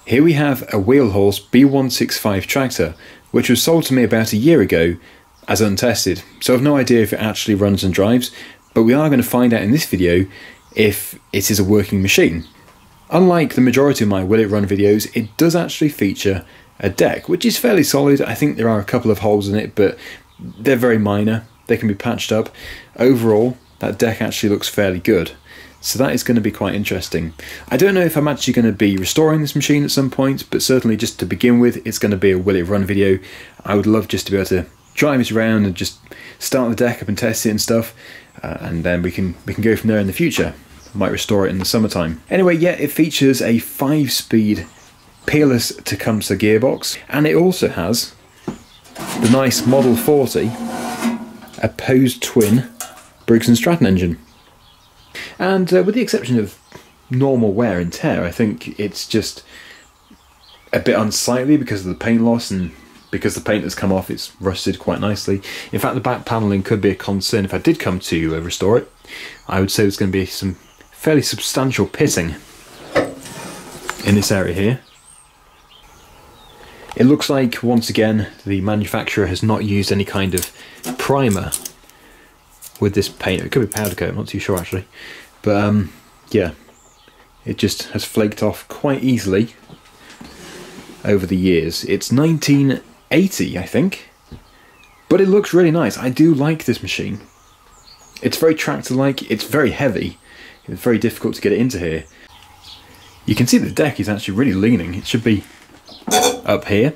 Here we have a Wheelhorse B165 tractor, which was sold to me about a year ago as untested, so I've no idea if it actually runs and drives, but we are going to find out in this video if it is a working machine. Unlike the majority of my Will It Run videos, it does actually feature a deck, which is fairly solid. I think there are a couple of holes in it, but they're very minor. They can be patched up. Overall, that deck actually looks fairly good. So that is going to be quite interesting. I don't know if I'm actually going to be restoring this machine at some point, but certainly just to begin with, it's going to be a Will It Run video. I would love just to be able to drive it around and just start the deck up and test it and stuff, and then we can go from there in the future. I might restore it in the summertime. Anyway, yeah, it features a 5-speed peerless Tecumseh gearbox, and it also has the nice Model 40 opposed twin Briggs & Stratton engine. And with the exception of normal wear and tear, I think it's just a bit unsightly because of the paint loss, and because the paint has come off, it's rusted quite nicely. In fact, the back panelling could be a concern if I did come to restore it. I would say there's going to be some fairly substantial pitting in this area here. It looks like, once again, the manufacturer has not used any kind of primer with this paint. It could be powder coat, I'm not too sure actually. But yeah, it just has flaked off quite easily over the years. It's 1980, I think, but it looks really nice. I do like this machine. It's very tractor-like, it's very heavy. It's very difficult to get it into here. You can see the deck is actually really leaning. It should be up here.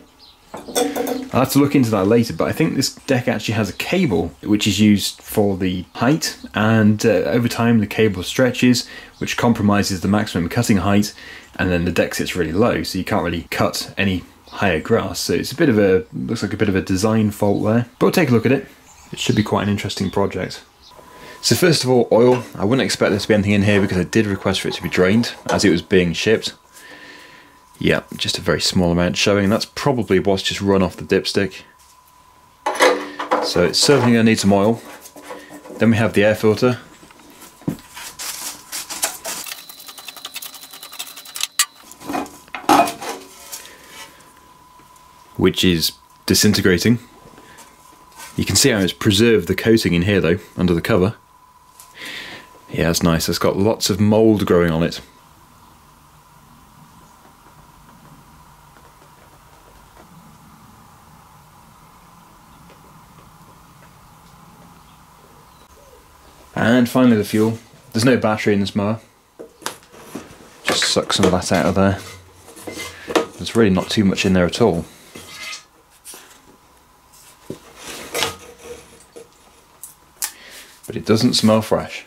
I'll have to look into that later, but I think this deck actually has a cable which is used for the height, and over time the cable stretches, which compromises the maximum cutting height, and then the deck sits really low, so you can't really cut any higher grass. So it's a bit of a, looks like a bit of a design fault there, but we'll take a look at it. It should be quite an interesting project. So first of all, oil. I wouldn't expect there to be anything in here because I did request for it to be drained as it was being shipped. Yeah, just a very small amount showing, and that's probably what's just run off the dipstick. So it's certainly going to need some oil. Then we have the air filter. Which is disintegrating. You can see how it's preserved the coating in here though, under the cover. Yeah, that's nice. It's got lots of mould growing on it. And finally the fuel. There's no battery in this mower. Just suck some of that out of there. There's really not too much in there at all. But it doesn't smell fresh.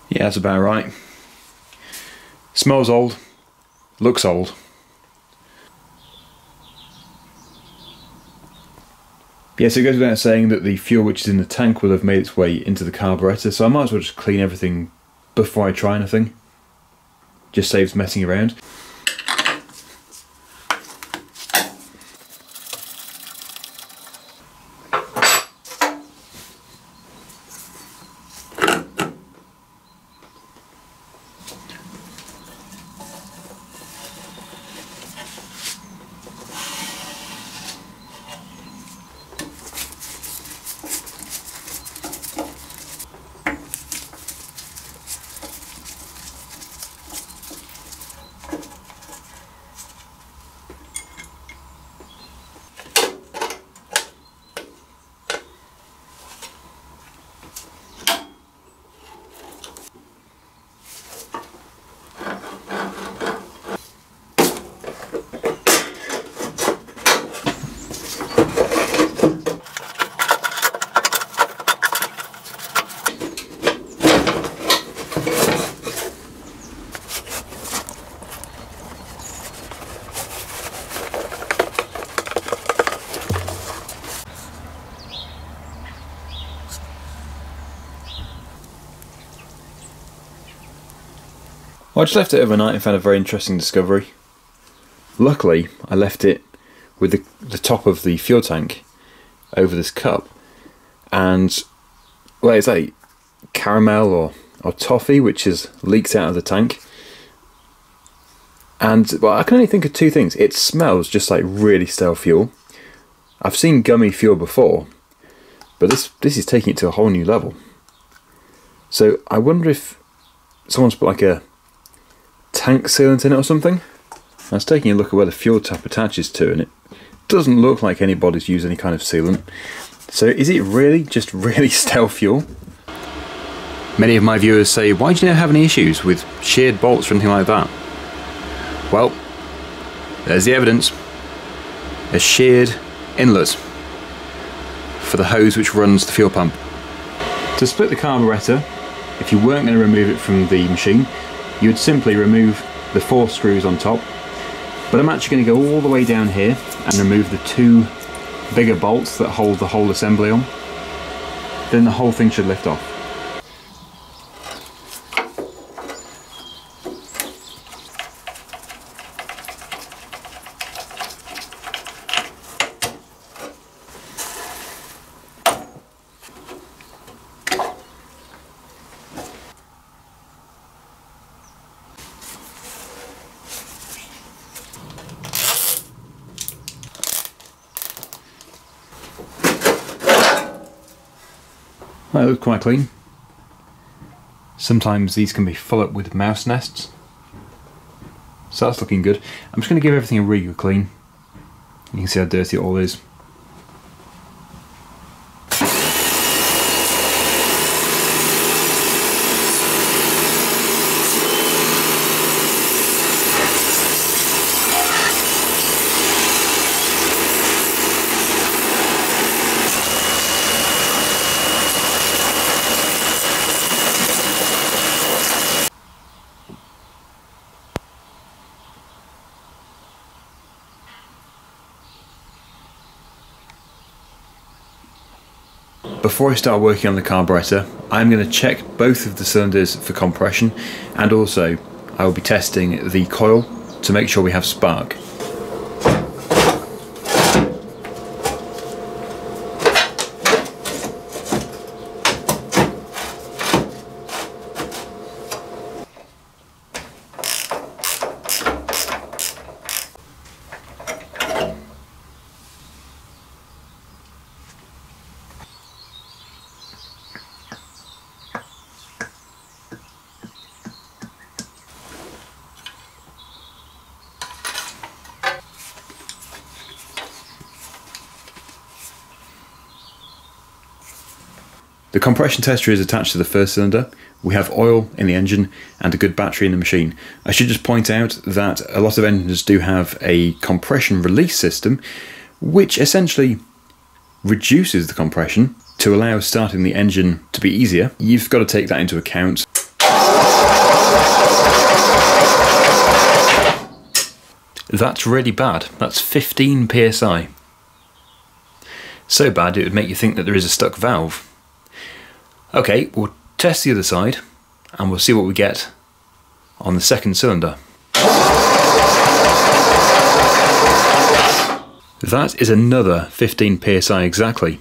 Yeah, that's about right. Smells old, looks old. Yeah, so it goes without saying that the fuel which is in the tank will have made its way into the carburettor, so I might as well just clean everything before I try anything. Just saves messing around. Well, I just left it overnight and found a very interesting discovery. Luckily, I left it with the top of the fuel tank over this cup, and well, it's like caramel or toffee, which has leaked out of the tank. And well, I can only think of two things. It smells just like really stale fuel. I've seen gummy fuel before, but this is taking it to a whole new level. So I wonder if someone's put like a tank sealant in it or something. I was taking a look at where the fuel tap attaches to, and it doesn't look like anybody's used any kind of sealant. So is it really just really stale fuel? Many of my viewers say, why do you never have any issues with sheared bolts or anything like that? Well, there's the evidence. A sheared inlet for the hose which runs the fuel pump. To split the carburettor, if you weren't going to remove it from the machine, you would simply remove the 4 screws on top. But I'm actually going to go all the way down here and remove the 2 bigger bolts that hold the whole assembly on. Then the whole thing should lift off. That looks quite clean. Sometimes these can be full up with mouse nests. So that's looking good. I'm just going to give everything a really good clean. You can see how dirty it all is. Before I start working on the carburettor, I'm going to check both of the cylinders for compression, and also I will be testing the coil to make sure we have spark. The compression tester is attached to the first cylinder. We have oil in the engine and a good battery in the machine. I should just point out that a lot of engines do have a compression release system, which essentially reduces the compression to allow starting the engine to be easier. You've got to take that into account. That's really bad. That's 15 psi. So bad it would make you think that there is a stuck valve. Okay, we'll test the other side and we'll see what we get on the second cylinder. That is another 15 psi exactly.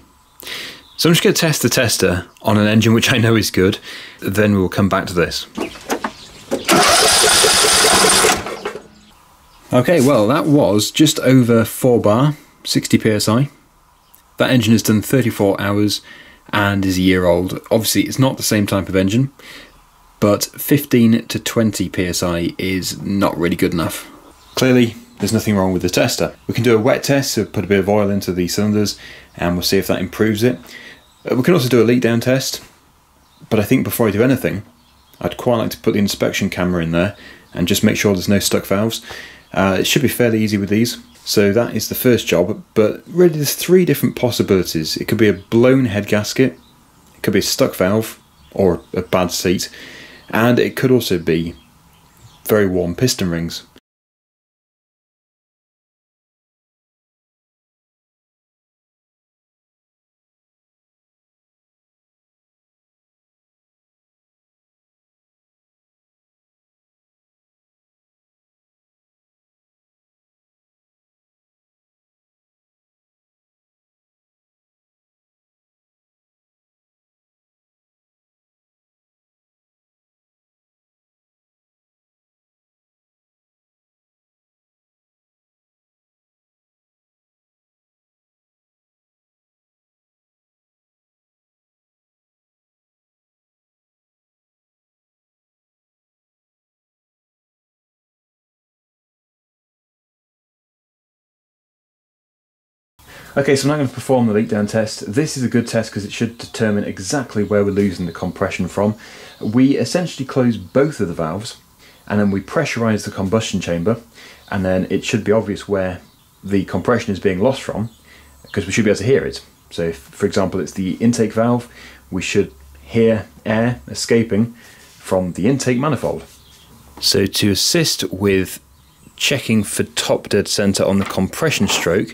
So I'm just going to test the tester on an engine which I know is good, then we'll come back to this. Okay, well that was just over 4 bar, 60 psi. That engine has done 34 hours and is a year old. Obviously it's not the same type of engine, but 15 to 20 psi is not really good enough. Clearly there's nothing wrong with the tester. We can do a wet test, so put a bit of oil into the cylinders and we'll see if that improves it. We can also do a leak down test, but I think before I do anything I'd quite like to put the inspection camera in there and just make sure there's no stuck valves. It should be fairly easy with these. So that is the first job, but really there's 3 different possibilities. It could be a blown head gasket, it could be a stuck valve, or a bad seat, and it could also be very warm piston rings. Okay, so I'm now going to perform the leak down test. This is a good test because it should determine exactly where we're losing the compression from. We essentially close both of the valves and then we pressurise the combustion chamber, and then it should be obvious where the compression is being lost from because we should be able to hear it. So if, for example, it's the intake valve, we should hear air escaping from the intake manifold. So to assist with checking for top dead center on the compression stroke,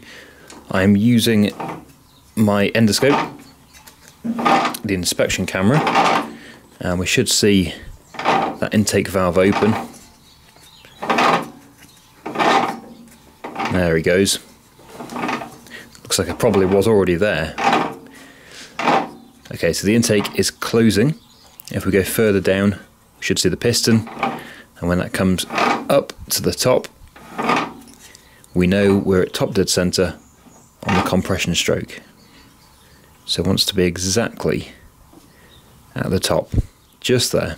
I'm using my endoscope, the inspection camera, and we should see that intake valve open. There he goes. Looks like it probably was already there. Okay, so the intake is closing. If we go further down, we should see the piston, and when that comes up to the top, we know we're at top dead center on the compression stroke. So it wants to be exactly at the top, just there.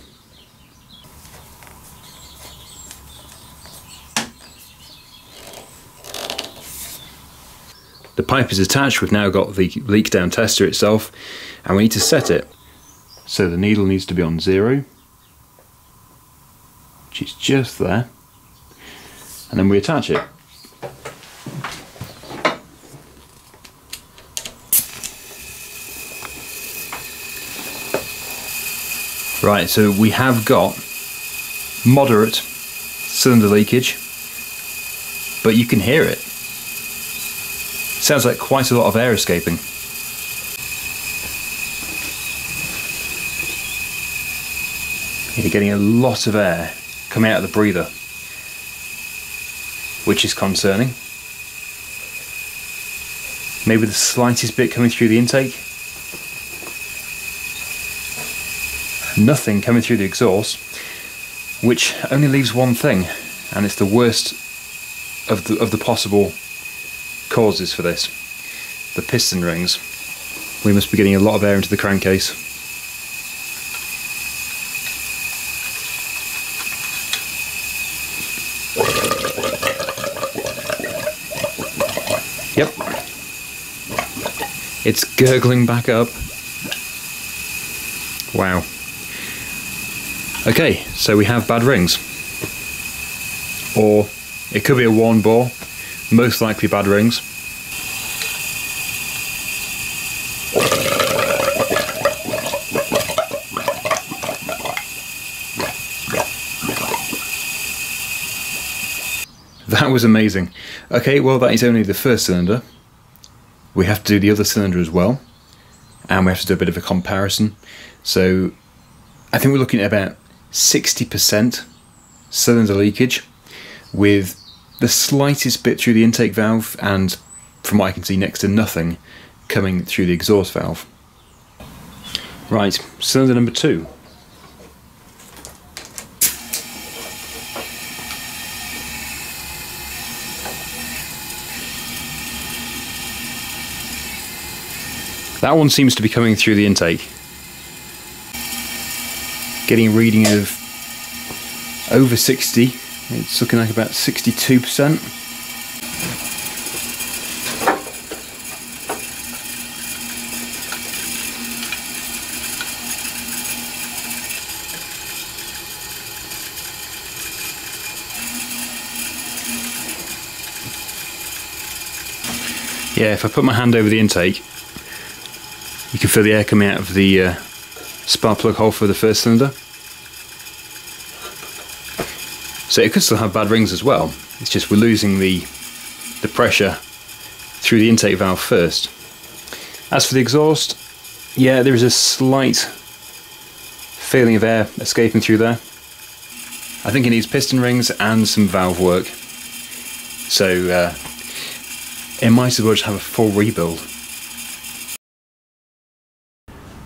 The pipe is attached. We've now got the leak down tester itself, and we need to set it. So the needle needs to be on 0, which is just there, and then we attach it. Right, so we have got moderate cylinder leakage, but you can hear it. Sounds like quite a lot of air escaping. You're getting a lot of air coming out of the breather, which is concerning. Maybe the slightest bit coming through the intake. Nothing coming through the exhaust, which only leaves one thing, and it's the worst of the possible causes for this: the piston rings. We must be getting a lot of air into the crankcase. Yep, it's gurgling back up. Wow. Okay, so we have bad rings, or it could be a worn bore, most likely bad rings. That was amazing. Okay, well, that is only the first cylinder. We have to do the other cylinder as well, and we have to do a bit of a comparison. So I think we're looking at about 60% cylinder leakage, with the slightest bit through the intake valve, and from what I can see, next to nothing coming through the exhaust valve. Right, cylinder number 2. That one seems to be coming through the intake. Getting a reading of over 60. It's looking like about 62%. Yeah, if I put my hand over the intake, you can feel the air coming out of the spark plug hole for the first cylinder. So it could still have bad rings as well. It's just we're losing the pressure through the intake valve first. As for the exhaust, yeah, there is a slight feeling of air escaping through there. I think it needs piston rings and some valve work. So it might as well just have a full rebuild.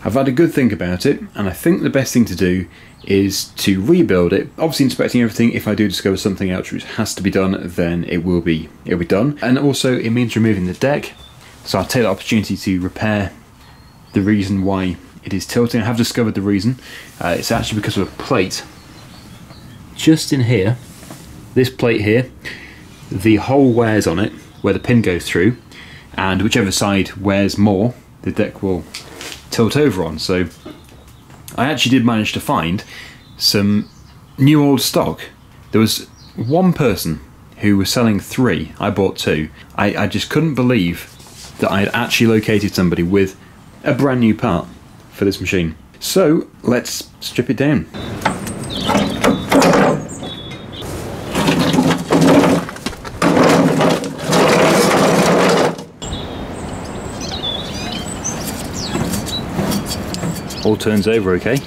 I've had a good think about it, and I think the best thing to do is to rebuild it. Obviously inspecting everything. If I do discover something else which has to be done, then it'll be done. And also it means removing the deck, so I'll take the opportunity to repair the reason why it is tilting. I have discovered the reason. It's actually because of a plate just in here. This plate here, the hole wears on it where the pin goes through, and whichever side wears more, the deck will tilt over on. So I actually did manage to find some new old stock. There was one person who was selling 3, I bought 2. I just couldn't believe that I had actually located somebody with a brand new part for this machine. So let's strip it down. All turns over okay.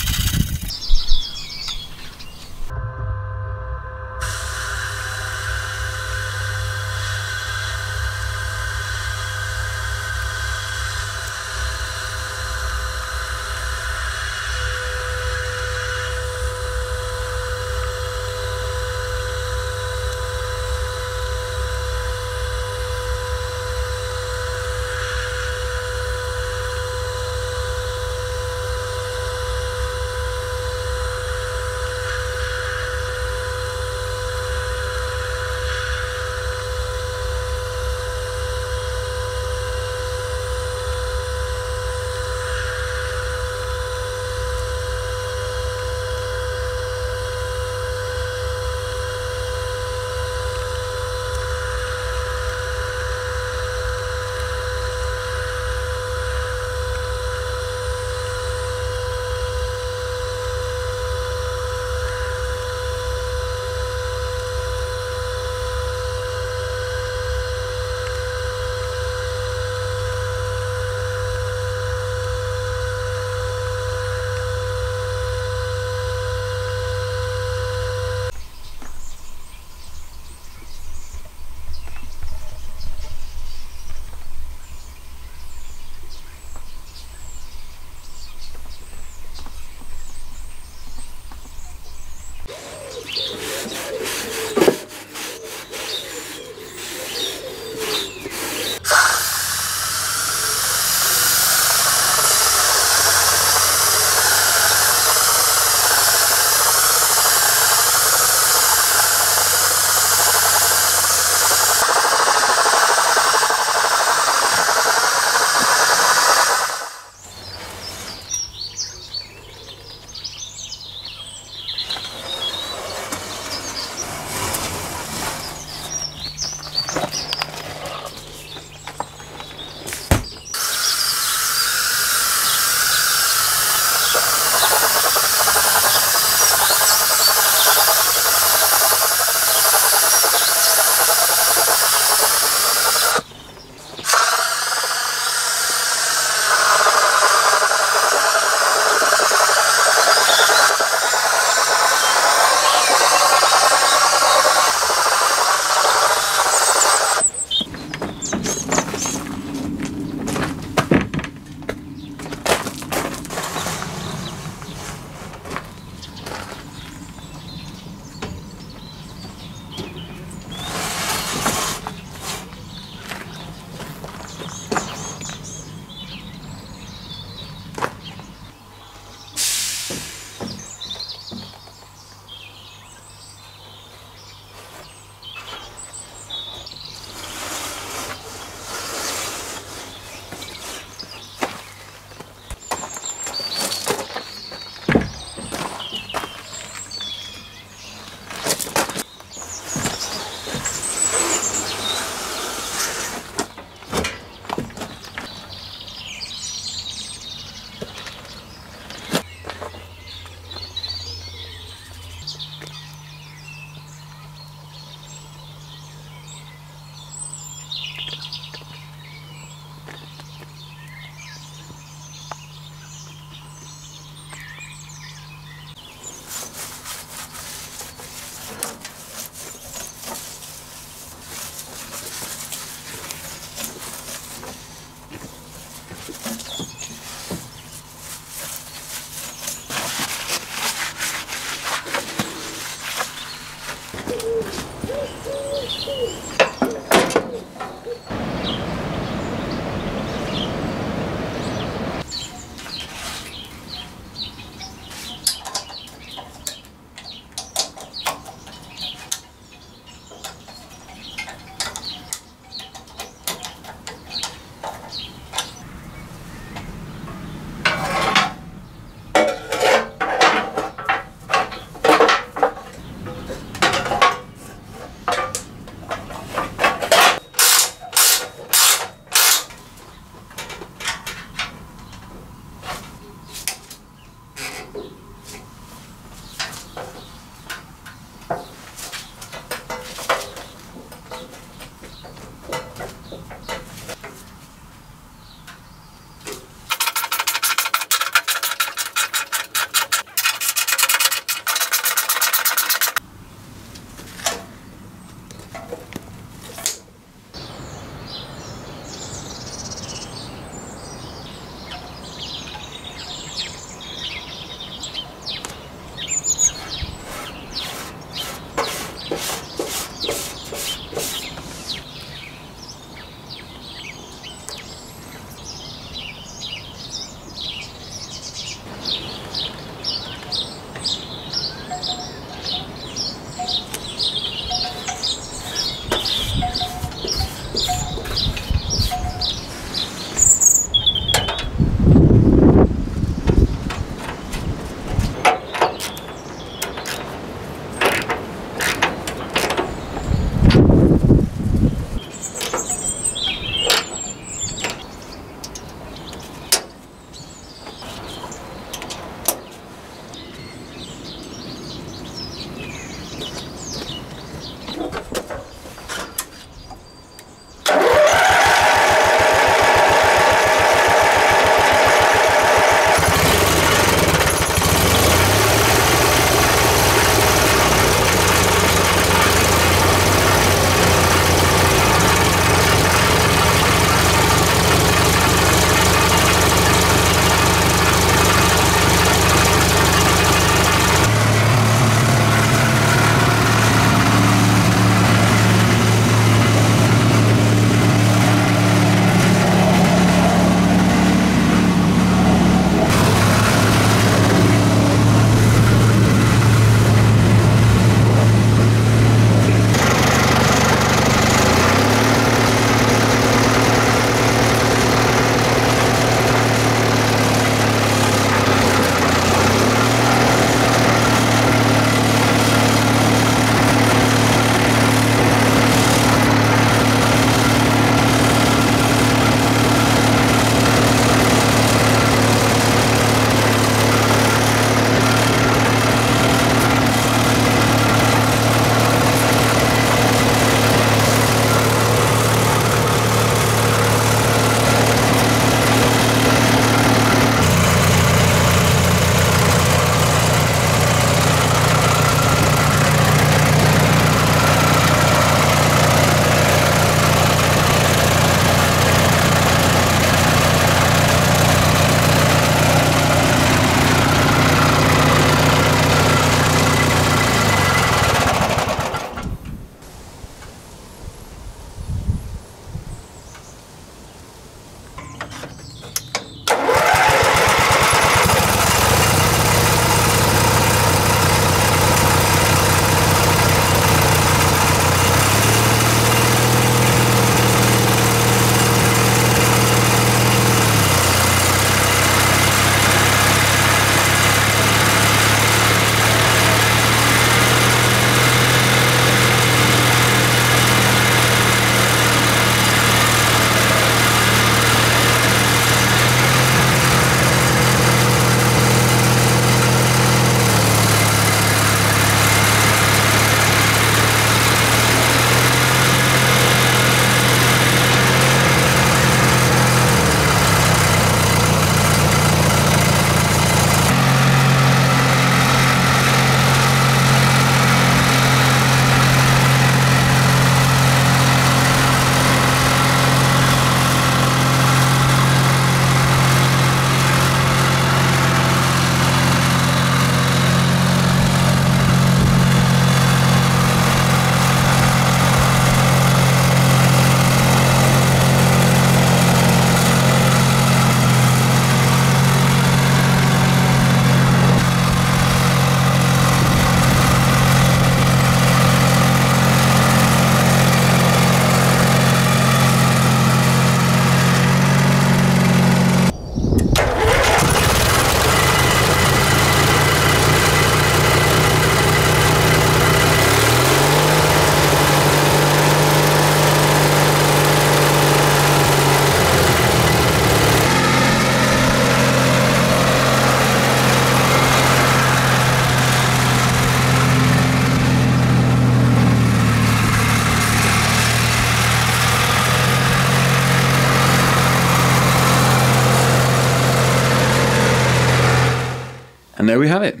there we have it,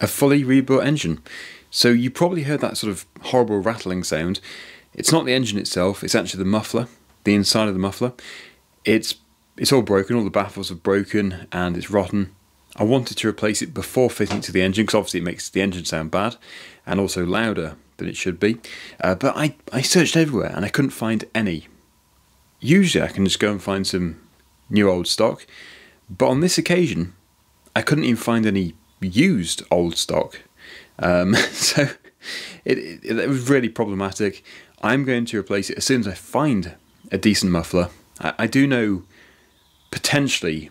a fully rebuilt engine. So you probably heard that sort of horrible rattling sound. It's not the engine itself, it's actually the muffler, the inside of the muffler. It's all broken, all the baffles are broken and it's rotten. I wanted to replace it before fitting it to the engine because obviously it makes the engine sound bad and also louder than it should be. But I searched everywhere and I couldn't find any. Usually I can just go and find some new old stock, but on this occasion I couldn't even find any used old stock. So it was really problematic. I'm going to replace it as soon as I find a decent muffler. I do know potentially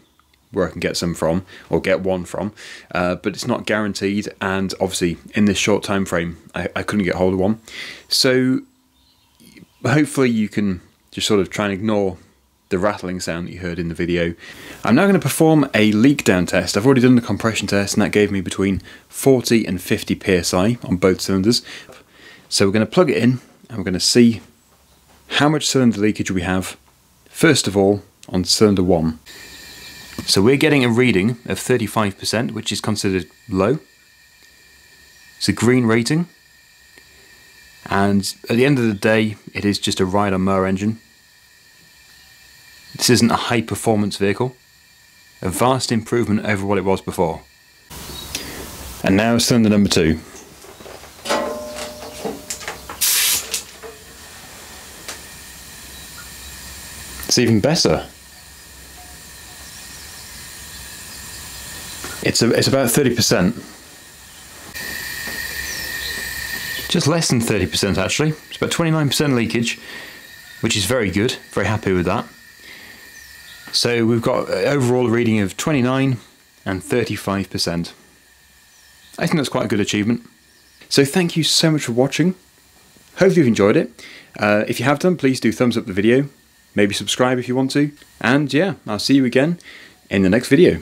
where I can get some from, or get one from, but it's not guaranteed, and obviously in this short time frame I couldn't get hold of one. So hopefully you can just sort of try and ignore the rattling sound that you heard in the video. I'm now going to perform a leak down test. I've already done the compression test and that gave me between 40 and 50 psi on both cylinders. So we're going to plug it in and we're going to see how much cylinder leakage we have, first of all on cylinder 1. So we're getting a reading of 35%, which is considered low. It's a green rating, and at the end of the day it is just a ride-on mower engine. This isn't a high performance vehicle, a vast improvement over what it was before. And now cylinder number 2. It's even better. It's about 30%. Just less than 30% actually. It's about 29% leakage, which is very good. Very happy with that. So we've got overall a reading of 29 and 35%. I think that's quite a good achievement. So thank you so much for watching. Hopefully you've enjoyed it. If you have done, please do thumbs up the video. Maybe subscribe if you want to. And yeah, I'll see you again in the next video.